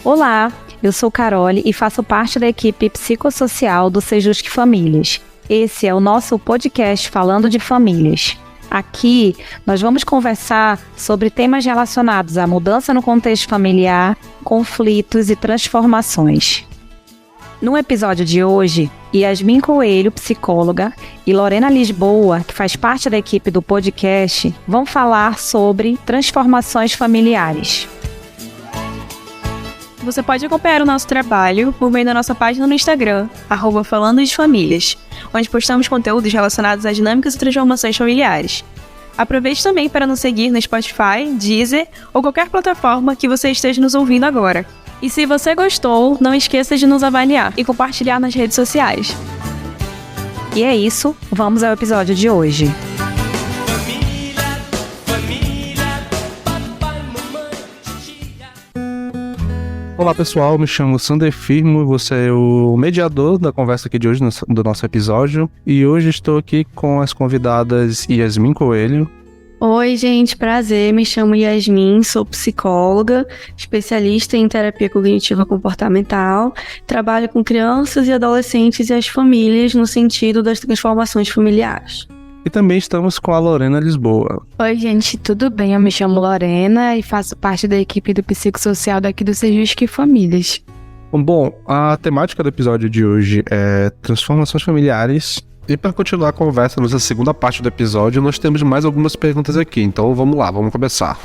Olá, eu sou Carole e faço parte da equipe psicossocial do Sejusc Famílias. Esse é o nosso podcast falando de famílias. Aqui, nós vamos conversar sobre temas relacionados à mudança no contexto familiar, conflitos e transformações. No episódio de hoje, Yasmin Coelho, psicóloga, e Lorena Lisboa, que faz parte da equipe do podcast, vão falar sobre transformações familiares. Você pode acompanhar o nosso trabalho por meio da nossa página no Instagram, @falando de famílias, onde postamos conteúdos relacionados às dinâmicas e transformações familiares. Aproveite também para nos seguir no Spotify, Deezer ou qualquer plataforma que você esteja nos ouvindo agora. E se você gostou, não esqueça de nos avaliar e compartilhar nas redes sociais. E é isso, vamos ao episódio de hoje. Olá pessoal, me chamo Sander Firmo, você é o mediador da conversa aqui de hoje, do nosso episódio. E hoje estou aqui com as convidadas Yasmin Coelho. Oi gente, prazer, me chamo Yasmin, sou psicóloga, especialista em terapia cognitiva comportamental, trabalho com crianças e adolescentes e as famílias no sentido das transformações familiares. E também estamos com a Lorena Lisboa. Oi gente, tudo bem? Eu me chamo Lorena e faço parte da equipe do psicossocial daqui do Sejusc Famílias. Bom, a temática do episódio de hoje é transformações familiares. E para continuar a conversa, nessa segunda parte do episódio, nós temos mais algumas perguntas aqui. Então vamos lá, vamos começar.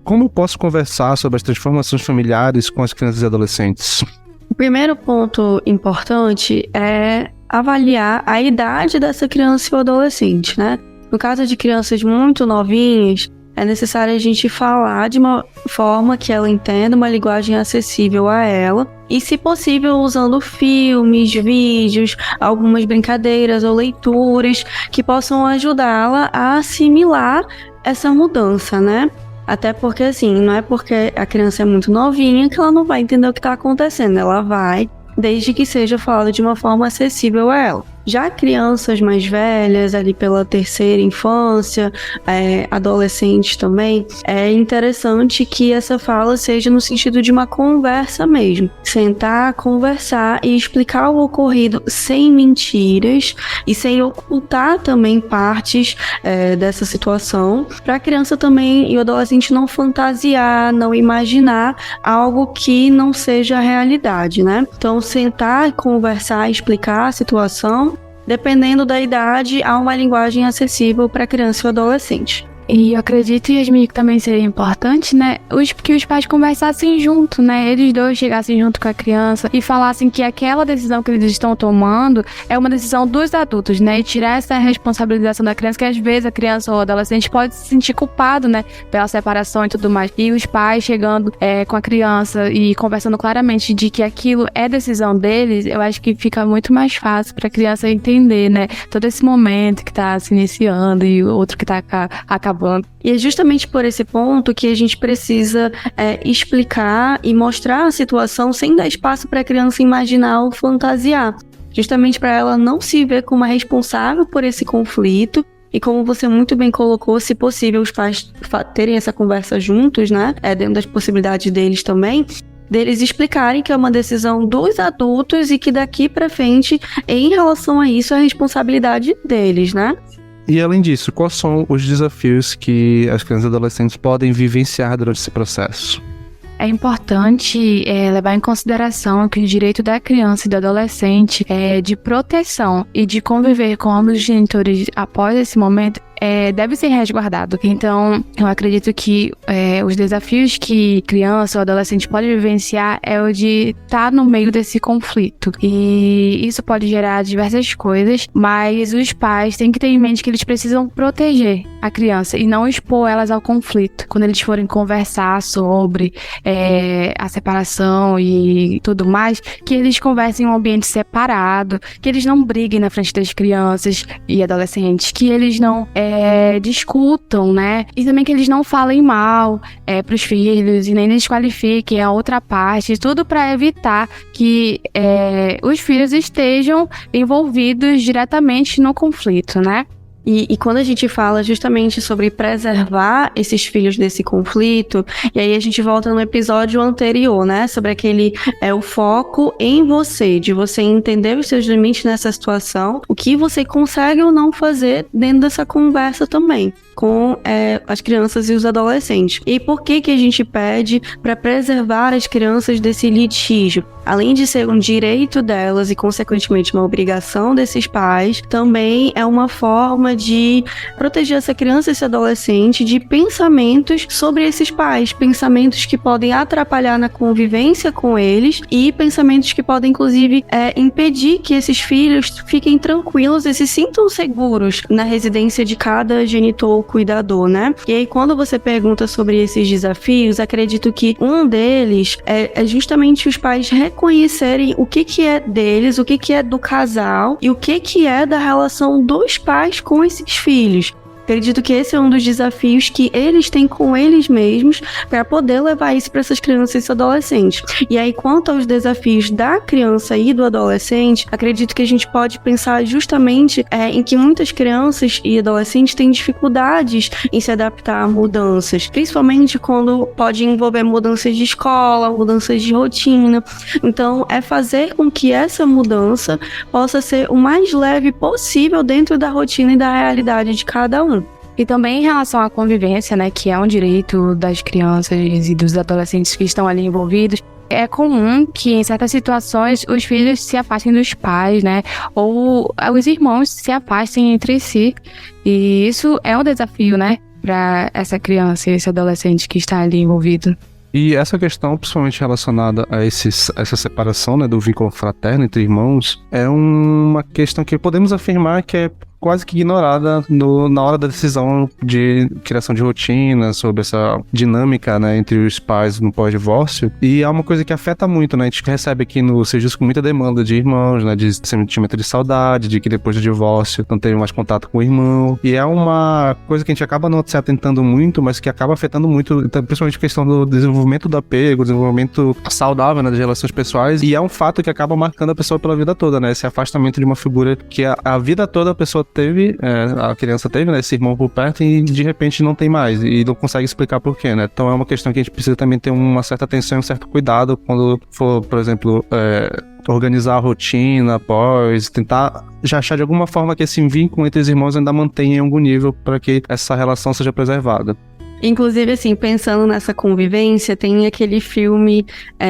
Como eu posso conversar sobre as transformações familiares com as crianças e adolescentes? O primeiro ponto importante é avaliar a idade dessa criança ou adolescente, né? No caso de crianças muito novinhas, é necessário a gente falar de uma forma que ela entenda, uma linguagem acessível a ela, e se possível usando filmes, vídeos, algumas brincadeiras ou leituras que possam ajudá-la a assimilar essa mudança, né? Até porque, assim, não é porque a criança é muito novinha que ela não vai entender o que está acontecendo. Ela vai, desde que seja falado de uma forma acessível a ela. Já crianças mais velhas, ali pela terceira infância, adolescentes também, é interessante que essa fala seja no sentido de uma conversa mesmo. Sentar, conversar e explicar o ocorrido sem mentiras e sem ocultar também partes dessa situação, para a criança também e o adolescente não fantasiar, não imaginar algo que não seja a realidade, né? Então, sentar, conversar, explicar a situação. Dependendo da idade, há uma linguagem acessível para criança e adolescente. E eu acredito, Yasmin, que também seria importante, né, que os pais conversassem junto, né, eles dois chegassem junto com a criança e falassem que aquela decisão que eles estão tomando é uma decisão dos adultos, né, e tirar essa responsabilização da criança, que às vezes a criança ou o adolescente pode se sentir culpado, né, pela separação e tudo mais. E os pais chegando com a criança e conversando claramente de que aquilo é decisão deles, eu acho que fica muito mais fácil para a criança entender, né, todo esse momento que está se iniciando e o outro que está acabando. E é justamente por esse ponto que a gente precisa explicar e mostrar a situação sem dar espaço para a criança imaginar ou fantasiar. Justamente para ela não se ver como a responsável por esse conflito. E como você muito bem colocou, se possível, os pais terem essa conversa juntos, né? Dentro das possibilidades deles também. Deles explicarem que é uma decisão dos adultos e que daqui para frente, em relação a isso, é a responsabilidade deles, né? E além disso, quais são os desafios que as crianças e adolescentes podem vivenciar durante esse processo? É importante levar em consideração que o direito da criança e do adolescente de proteção e de conviver com ambos os genitores após esse momento deve ser resguardado. Então, eu acredito que os desafios que criança ou adolescente pode vivenciar é o de estar no meio desse conflito. E isso pode gerar diversas coisas, mas os pais têm que ter em mente que eles precisam proteger a criança e não expor elas ao conflito. Quando eles forem conversar sobre a separação e tudo mais, que eles conversem em um ambiente separado, que eles não briguem na frente das crianças e adolescentes, que eles não discutam, né? E também que eles não falem mal pros filhos e nem desqualifiquem a outra parte, tudo para evitar que os filhos estejam envolvidos diretamente no conflito, né? E quando a gente fala justamente sobre preservar esses filhos desse conflito, e aí a gente volta no episódio anterior, né? Sobre aquele, o foco em você, de você entender os seus limites nessa situação, o que você consegue ou não fazer dentro dessa conversa também com as crianças e os adolescentes. E por que a gente pede para preservar as crianças desse litígio? Além de ser um direito delas e, consequentemente, uma obrigação desses pais, também é uma forma de proteger essa criança e esse adolescente de pensamentos sobre esses pais, pensamentos que podem atrapalhar na convivência com eles e pensamentos que podem, inclusive, impedir que esses filhos fiquem tranquilos e se sintam seguros na residência de cada genitor cuidador, né? E aí, quando você pergunta sobre esses desafios, acredito que um deles é justamente os pais reconhecerem o que é deles, o que é do casal e o que é da relação dos pais com esses filhos. Acredito que esse é um dos desafios que eles têm com eles mesmos para poder levar isso para essas crianças e adolescentes. E aí, quanto aos desafios da criança e do adolescente, acredito que a gente pode pensar justamente em que muitas crianças e adolescentes têm dificuldades em se adaptar a mudanças, principalmente quando pode envolver mudanças de escola, mudanças de rotina. Então, é fazer com que essa mudança possa ser o mais leve possível dentro da rotina e da realidade de cada um. E também em relação à convivência, né, que é um direito das crianças e dos adolescentes que estão ali envolvidos, é comum que em certas situações os filhos se afastem dos pais, né, ou os irmãos se afastem entre si. E isso é um desafio, né, para essa criança e esse adolescente que está ali envolvido. E essa questão, principalmente relacionada a essa separação, né, do vínculo fraterno entre irmãos, é uma questão que podemos afirmar que é quase que ignorada na hora da decisão de criação de rotina, sobre essa dinâmica, né, entre os pais no pós-divórcio. E é uma coisa que afeta muito, né? A gente recebe aqui no Sejusc muita demanda de irmãos, né, de sentimento de saudade, de que depois do divórcio não teve mais contato com o irmão. E é uma coisa que a gente acaba não se atentando muito, mas que acaba afetando muito, principalmente a questão do desenvolvimento do apego, desenvolvimento saudável, né, das relações pessoais. E é um fato que acaba marcando a pessoa pela vida toda, né? Esse afastamento de uma figura que a vida toda a pessoa teve, a criança teve, né, esse irmão por perto e de repente não tem mais e não consegue explicar por quê, né? Então é uma questão que a gente precisa também ter uma certa atenção e um certo cuidado quando for, por exemplo, organizar a rotina após, tentar já achar de alguma forma que esse vínculo entre os irmãos ainda mantenha em algum nível para que essa relação seja preservada. Inclusive, assim, pensando nessa convivência, tem aquele filme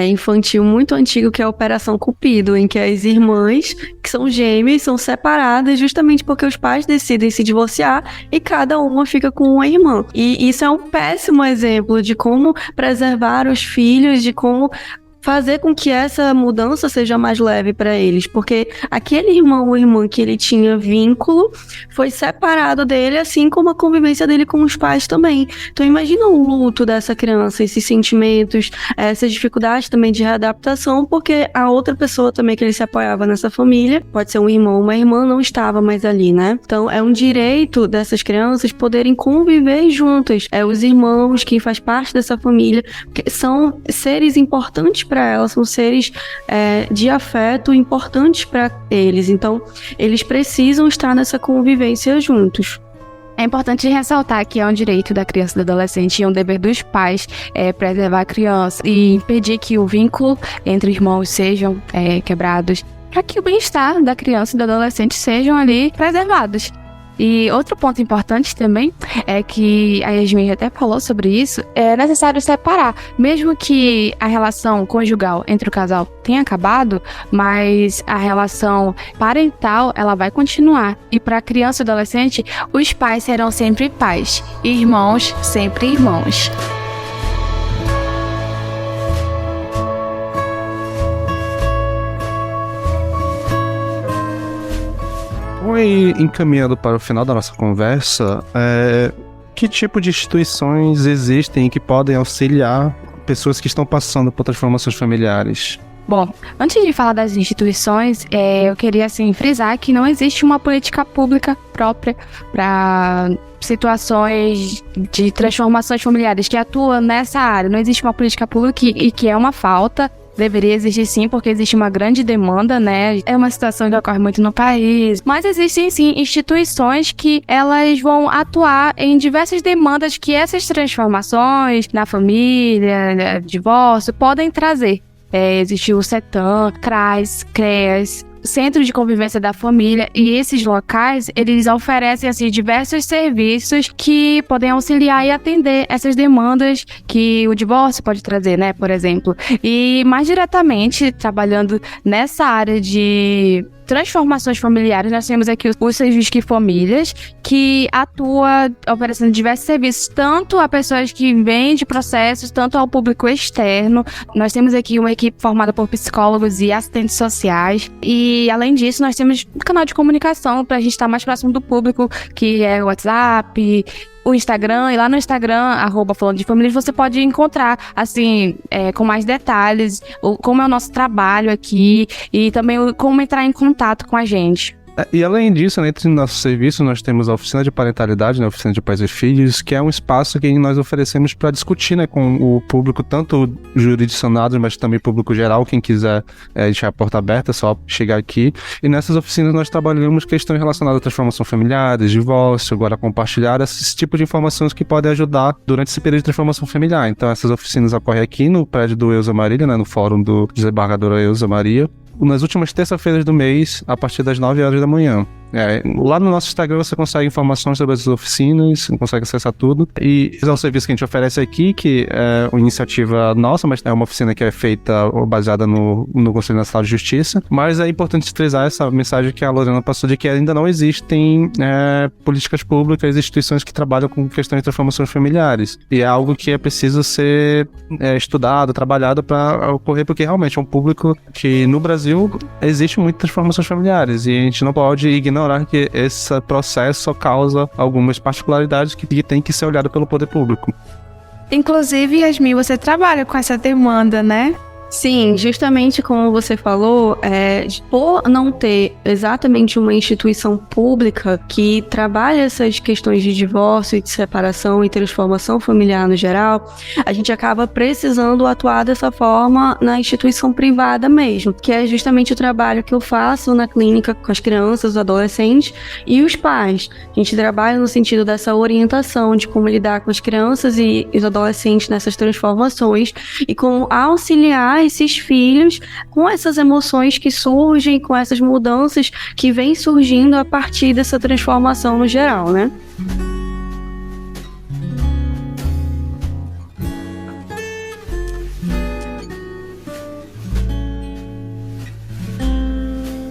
infantil muito antigo que é Operação Cupido, em que as irmãs, que são gêmeas, são separadas justamente porque os pais decidem se divorciar e cada uma fica com uma irmã. E isso é um péssimo exemplo de como preservar os filhos, de como fazer com que essa mudança seja mais leve para eles, porque aquele irmão ou irmã que ele tinha vínculo foi separado dele, assim como a convivência dele com os pais também. Então imagina o luto dessa criança, esses sentimentos, essas dificuldades também de readaptação, porque a outra pessoa também que ele se apoiava nessa família, pode ser um irmão ou uma irmã, não estava mais ali, né? Então é um direito dessas crianças poderem conviver juntas. Os irmãos, quem faz parte dessa família, são seres importantes para elas, são seres de afeto importantes para eles, então eles precisam estar nessa convivência juntos. É importante ressaltar que é um direito da criança e do adolescente e um dever dos pais preservar a criança e impedir que o vínculo entre irmãos sejam quebrados, para que o bem-estar da criança e do adolescente sejam ali preservados. E outro ponto importante também é que a Yasmin até falou sobre isso, é necessário separar, mesmo que a relação conjugal entre o casal tenha acabado, mas a relação parental ela vai continuar. E para a criança e adolescente, os pais serão sempre pais, irmãos sempre irmãos. E encaminhando para o final da nossa conversa, que tipo de instituições existem que podem auxiliar pessoas que estão passando por transformações familiares? Bom, antes de falar das instituições, eu queria assim, frisar que não existe uma política pública própria para situações de transformações familiares que atua nessa área. Não existe uma política pública e que é uma falta deveria existir sim, porque existe uma grande demanda, né? É uma situação que ocorre muito no país. Mas existem sim instituições que elas vão atuar em diversas demandas que essas transformações na família, divórcio, podem trazer. Existe o CETAM, CRAS, CREAS, Centro de Convivência da Família, e esses locais, eles oferecem assim, diversos serviços que podem auxiliar e atender essas demandas que o divórcio pode trazer, né, por exemplo. E mais diretamente, trabalhando nessa área de transformações familiares, nós temos aqui o Sejusc Famílias, que atua oferecendo diversos serviços, tanto a pessoas que vêm de processos, tanto ao público externo. Nós temos aqui uma equipe formada por psicólogos e assistentes sociais, e além disso, nós temos um canal de comunicação para a gente estar mais próximo do público, que é o WhatsApp, o Instagram, e lá no Instagram, @falandodefamilias, você pode encontrar, assim, com mais detalhes, como é o nosso trabalho aqui e também como entrar em contato com a gente. E além disso, né, entre nossos serviços, nós temos a Oficina de Parentalidade, né, a Oficina de Pais e Filhos, que é um espaço que nós oferecemos para discutir, né, com o público, tanto jurisdicionado, mas também público geral. Quem quiser deixar a porta aberta, é só chegar aqui. E nessas oficinas nós trabalhamos questões relacionadas à transformação familiar, divórcio, agora compartilhar esses tipos de informações que podem ajudar durante esse período de transformação familiar. Então essas oficinas ocorrem aqui no prédio do Elza Maria, né, no fórum do desembargador Elza Maria, nas últimas terça-feiras do mês, a partir das 9 horas da manhã. Lá no nosso Instagram você consegue informações sobre as oficinas, consegue acessar tudo. E esse é um serviço que a gente oferece aqui, que é uma iniciativa nossa, mas é uma oficina que é feita baseada no Conselho Nacional de Justiça. Mas é importante frisar essa mensagem que a Lorena passou, de que ainda não existem políticas públicas, instituições que trabalham com questões de transformações familiares. E é algo que é preciso ser estudado, trabalhado para ocorrer, porque realmente é um público que no Brasil existe muitas transformações familiares e a gente não pode ignorar que esse processo causa algumas particularidades que tem que ser olhado pelo poder público. Inclusive, Yasmin, você trabalha com essa demanda, né? Sim, justamente como você falou, por não ter exatamente uma instituição pública que trabalha essas questões de divórcio, de separação e transformação familiar no geral, a gente acaba precisando atuar dessa forma na instituição privada mesmo, que é justamente o trabalho que eu faço na clínica com as crianças, os adolescentes e os pais. A gente trabalha no sentido dessa orientação de como lidar com as crianças e os adolescentes nessas transformações e como auxiliar esses filhos com essas emoções que surgem, com essas mudanças que vêm surgindo a partir dessa transformação no geral, né?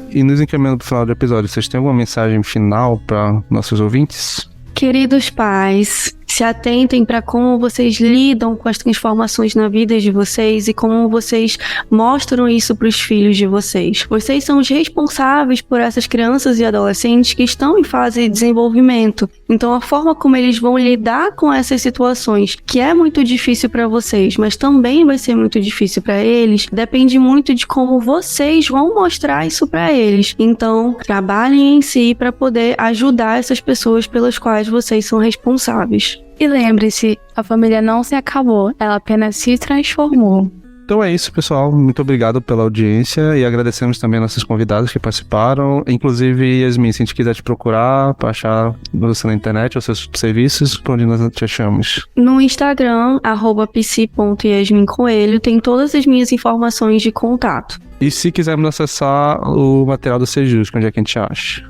E nos encaminhando para o final do episódio, vocês têm alguma mensagem final para nossos ouvintes? Queridos pais, se atentem para como vocês lidam com as transformações na vida de vocês e como vocês mostram isso para os filhos de vocês. Vocês são os responsáveis por essas crianças e adolescentes que estão em fase de desenvolvimento. Então, a forma como eles vão lidar com essas situações, que é muito difícil para vocês, mas também vai ser muito difícil para eles, depende muito de como vocês vão mostrar isso para eles. Então, trabalhem em si para poder ajudar essas pessoas pelas quais vocês são responsáveis. E lembre-se, a família não se acabou, ela apenas se transformou. Então é isso, pessoal. Muito obrigado pela audiência e agradecemos também a nossas convidadas que participaram. Inclusive, Yasmin, se a gente quiser te procurar para achar você na internet ou seus serviços, por onde nós te achamos? No Instagram, @psi.yasmincoelho, tem todas as minhas informações de contato. E se quisermos acessar o material do Sejusc, onde é que a gente acha?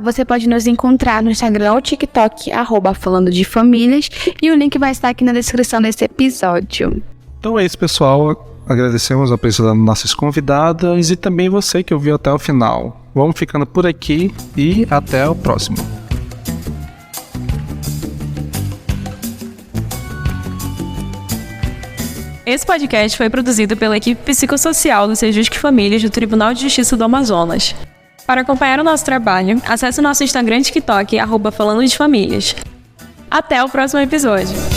Você pode nos encontrar no Instagram ou TikTok, @falandodefamilias, e o link vai estar aqui na descrição desse episódio. Então é isso, pessoal. Agradecemos a presença das nossas convidadas e também você que ouviu até o final. Vamos ficando por aqui e até o próximo. Esse podcast foi produzido pela equipe psicossocial do Sejusc Famílias do Tribunal de Justiça do Amazonas. Para acompanhar o nosso trabalho, acesse o nosso Instagram e TikTok, @falandodefamilias. Até o próximo episódio!